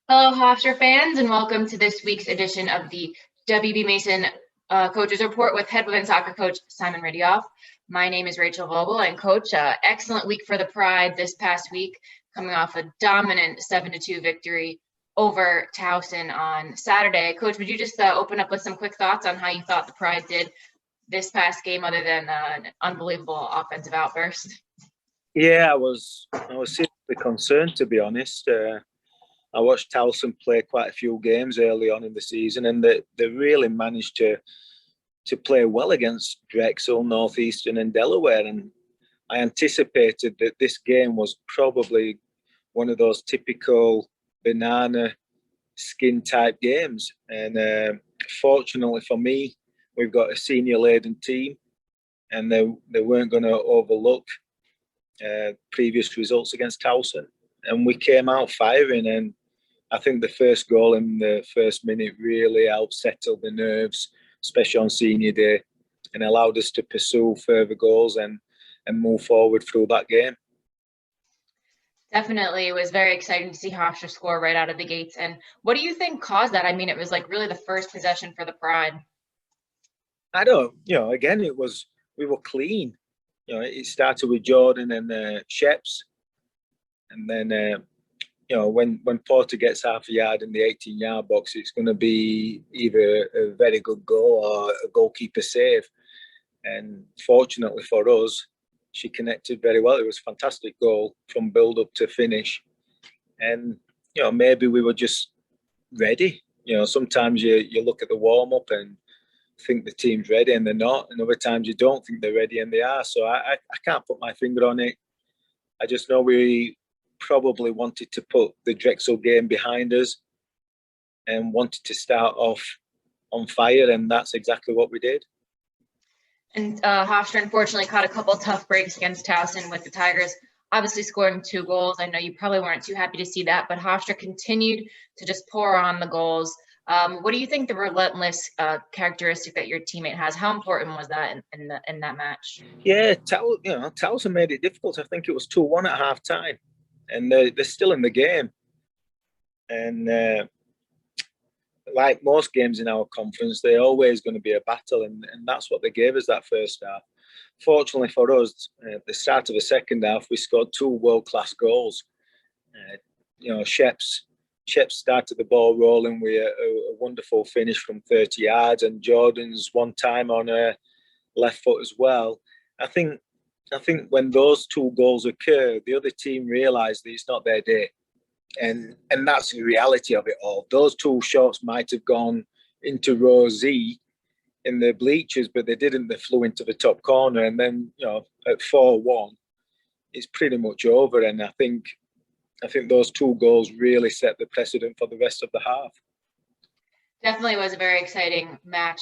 Hello, Hofstra fans, and welcome to this week's edition of the WB Mason Coaches Report with head women's soccer coach Simon Riddiough. My name is Rachel Vogel, and coach, excellent week for the Pride this past week, coming off a dominant 7-2 victory over Towson on Saturday. Coach, would you just open up with some quick thoughts on how you thought the Pride did this past game, other than an unbelievable offensive outburst? Yeah, I was seriously concerned, to be honest. I watched Towson play quite a few games early on in the season, and they really managed to play well against Drexel, Northeastern, and Delaware. And I anticipated that this game was probably one of those typical banana skin type games. And fortunately for me, we've got a senior laden team, and they weren't going to overlook previous results against Towson. And we came out firing, and I think the first goal in the first minute really helped settle the nerves, especially on senior day, and allowed us to pursue further goals and move forward through that game. Definitely, it was very exciting to see Hofstra score right out of the gates. And what do you think caused that? I mean, it was like really the first possession for the Pride. I don't, again, we were clean. It started with Jordan and Sheps, and then when Porter gets half a yard in the 18-yard box, it's going to be either a very good goal or a goalkeeper save. And fortunately for us, she connected very well. It was a fantastic goal from build-up to finish. And, maybe we were just ready. Sometimes you look at the warm-up and think the team's ready and they're not. And other times you don't think they're ready and they are. So I can't put my finger on it. I just know we probably wanted to put the Drexel game behind us and wanted to start off on fire, and that's exactly what we did. And Hofstra unfortunately caught a couple tough breaks against Towson, with the Tigers obviously scoring 2 goals. I know you probably weren't too happy to see that, but Hofstra continued to just pour on the goals. What do you think the relentless characteristic that your teammate has? How important was that in that match? Yeah, Towson made it difficult. I think it was 2-1 at half time, and they're still in the game. And like most games in our conference, they're always going to be a battle, and that's what they gave us that first half. Fortunately for us, at the start of the second half, we scored 2 world-class goals. Sheps started the ball rolling with a wonderful finish from 30 yards, and Jordan's one time on her left foot as well. I think when those 2 goals occur, the other team realised that it's not their day. And that's the reality of it all. Those 2 shots might have gone into row Z in the bleachers, but they didn't. They flew into the top corner. And then, at 4-1, it's pretty much over. And I think those 2 goals really set the precedent for the rest of the half. Definitely was a very exciting match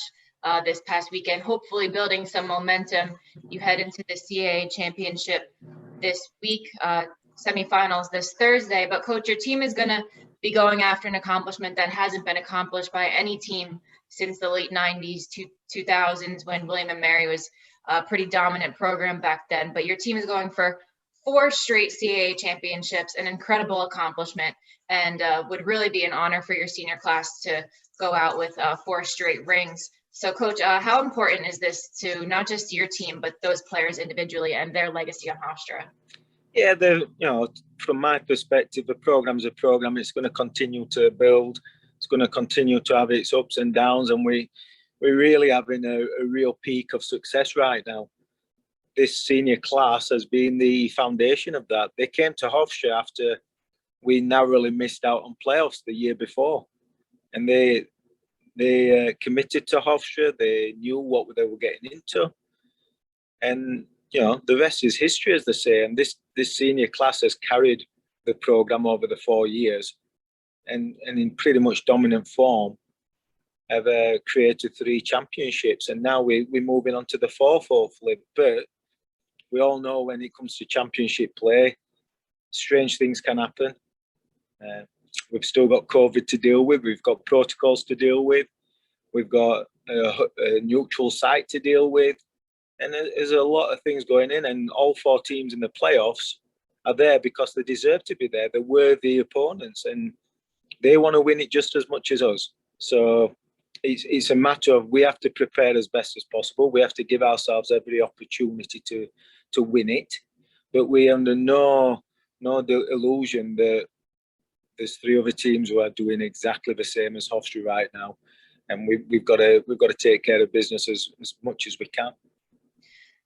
this past weekend. Hopefully building some momentum. You head into the CAA championship this week, semifinals this Thursday. But coach, your team is going to be going after an accomplishment that hasn't been accomplished by any team since the late 90s to 2000s, when William & Mary was a pretty dominant program back then. But your team is going for 4 straight CAA championships, an incredible accomplishment, and would really be an honor for your senior class to go out with 4 straight rings. So, Coach, how important is this to not just your team, but those players individually and their legacy on Hofstra? Yeah, from my perspective, the program's a program. It's going to continue to build. It's going to continue to have its ups and downs, and we're really having a real peak of success right now. This senior class has been the foundation of that. They came to Hofstra after we narrowly missed out on playoffs the year before, and they committed to Hofstra. They knew what they were getting into, and the rest is history, as they say. And this senior class has carried the program over the 4 years, and in pretty much dominant form, have created 3 championships, and now we're moving on to the 4th, hopefully. But we all know when it comes to championship play, strange things can happen. We've still got COVID to deal with. We've got protocols to deal with. We've got a neutral site to deal with. And there's a lot of things going in. And all 4 teams in the playoffs are there because they deserve to be there. They're worthy opponents. And they want to win it just as much as us. So it's a matter of, we have to prepare as best as possible. We have to give ourselves every opportunity to win it, but we under no illusion that there's 3 other teams who are doing exactly the same as Hofstra right now, and we've got to take care of business as much as we can.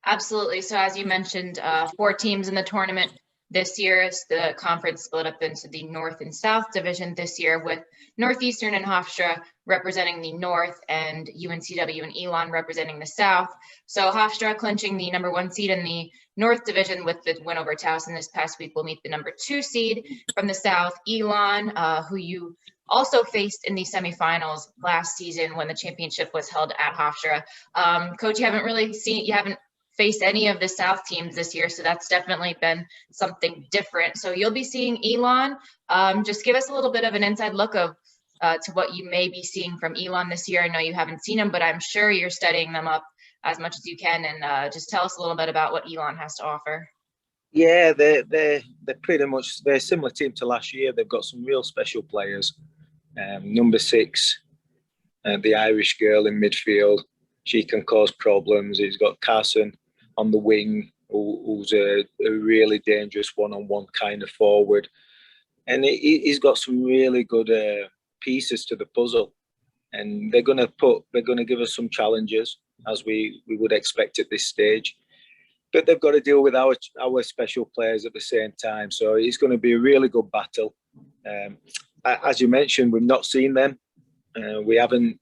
Absolutely. So as you mentioned, 4 teams in the tournament this year. It's the conference split up into the North and South division this year, with Northeastern and Hofstra representing the North and UNCW and Elon representing the South. So Hofstra clinching the #1 seed in the North division with the win over Towson this past week will meet the #2 seed from the South, Elon, who you also faced in the semifinals last season when the championship was held at Hofstra. Coach, you haven't faced any of the South teams this year, so that's definitely been something different. So you'll be seeing Elon. Just give us a little bit of an inside look of to what you may be seeing from Elon this year. I know you haven't seen them, but I'm sure you're studying them up as much as you can, and just tell us a little bit about what Elon has to offer. Yeah, they're pretty much, they're a similar team to last year. They've got some real special players. Number 6, the Irish girl in midfield, she can cause problems. He's got Carson on the wing, who's a really dangerous one-on-one kind of forward, and he's got some really good pieces to the puzzle, and they're going to give us some challenges, as we would expect at this stage. But they've got to deal with our special players at the same time, so it's going to be a really good battle. As you mentioned, we've not seen them. We haven't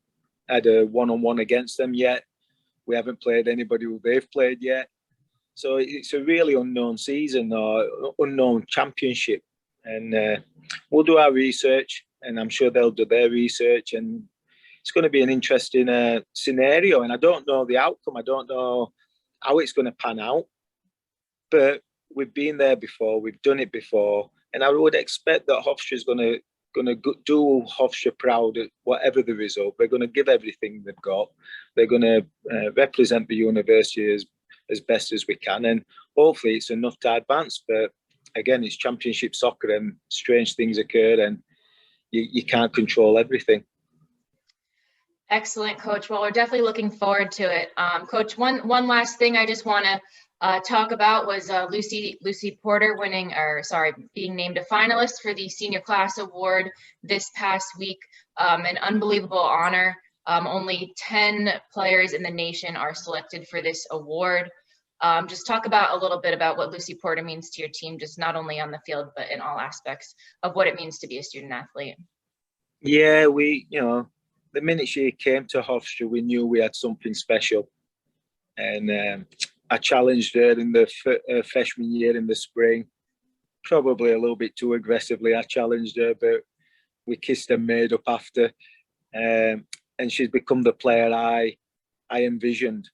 had a one-on-one against them yet. We haven't played anybody who they've played yet. So it's a really unknown season, or unknown championship. And we'll do our research, and I'm sure they'll do their research. And it's going to be an interesting scenario. And I don't know the outcome. I don't know how it's going to pan out. But we've been there before. We've done it before. And I would expect that Hofstra is going to do Hofstra proud at whatever the result. They're going to give everything they've got. They're going to represent the university as best as we can, and hopefully it's enough to advance. But again, it's championship soccer, and strange things occur, and you can't control everything. Excellent, Coach. Well, we're definitely looking forward to it. Coach, one last thing I just want to talk about was Lucy Porter being named a finalist for the Senior Class Award this past week. An unbelievable honor. Only 10 players in the nation are selected for this award. Just talk about a little bit about what Lucy Porter means to your team, just not only on the field, but in all aspects of what it means to be a student athlete. Yeah, the minute she came to Hofstra, we knew we had something special. And I challenged her in the freshman year in the spring, probably a little bit too aggressively. I challenged her, but we kissed and made up after. And she's become the player I envisioned.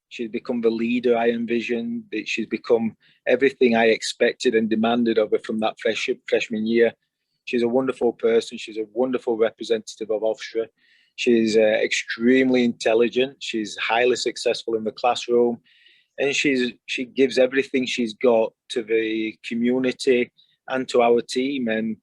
She's become the leader I envisioned. She's become everything I expected and demanded of her from that freshman year. She's a wonderful person. She's a wonderful representative of Hofstra. She's extremely intelligent. She's highly successful in the classroom. And she gives everything she's got to the community and to our team. And,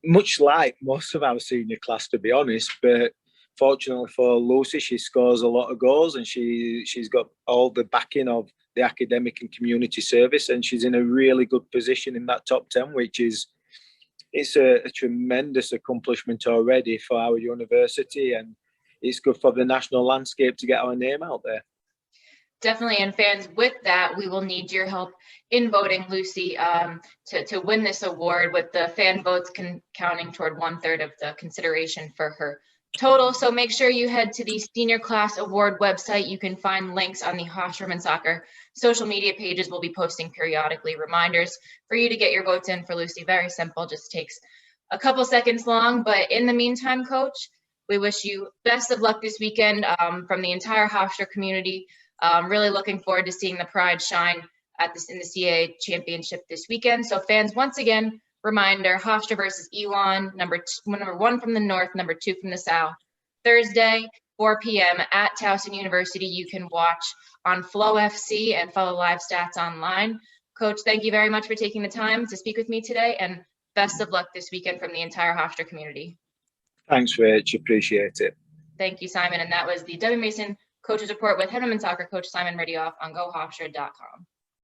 much like most of our senior class, to be honest, but fortunately for Lucy, she scores a lot of goals, and she's got all the backing of the academic and community service, and she's in a really good position in that top 10, which is a tremendous accomplishment already for our university, and it's good for the national landscape to get our name out there. Definitely, and fans, with that, we will need your help in voting Lucy to win this award, with the fan votes counting toward 1/3 of the consideration for her total. So make sure you head to the Senior Class Award website. You can find links on the Hofstra Women's Soccer social media pages. We'll be posting periodically reminders for you to get your votes in for Lucy. Very simple, just takes a couple seconds long. But in the meantime, Coach, we wish you best of luck this weekend from the entire Hofstra community. Really looking forward to seeing the pride shine in the CAA championship this weekend. So fans, once again, reminder, Hofstra versus Elon, number 1 from the North, number 2 from the South. Thursday, 4 p.m. at Towson University. You can watch on Flow FC and follow live stats online. Coach, thank you very much for taking the time to speak with me today, and best of luck this weekend from the entire Hofstra community. Thanks, Rach. Appreciate it. Thank you, Simon. And that was the W Mason Coaches Report with head women's soccer coach Simon Riddiough on GoHofstra.com.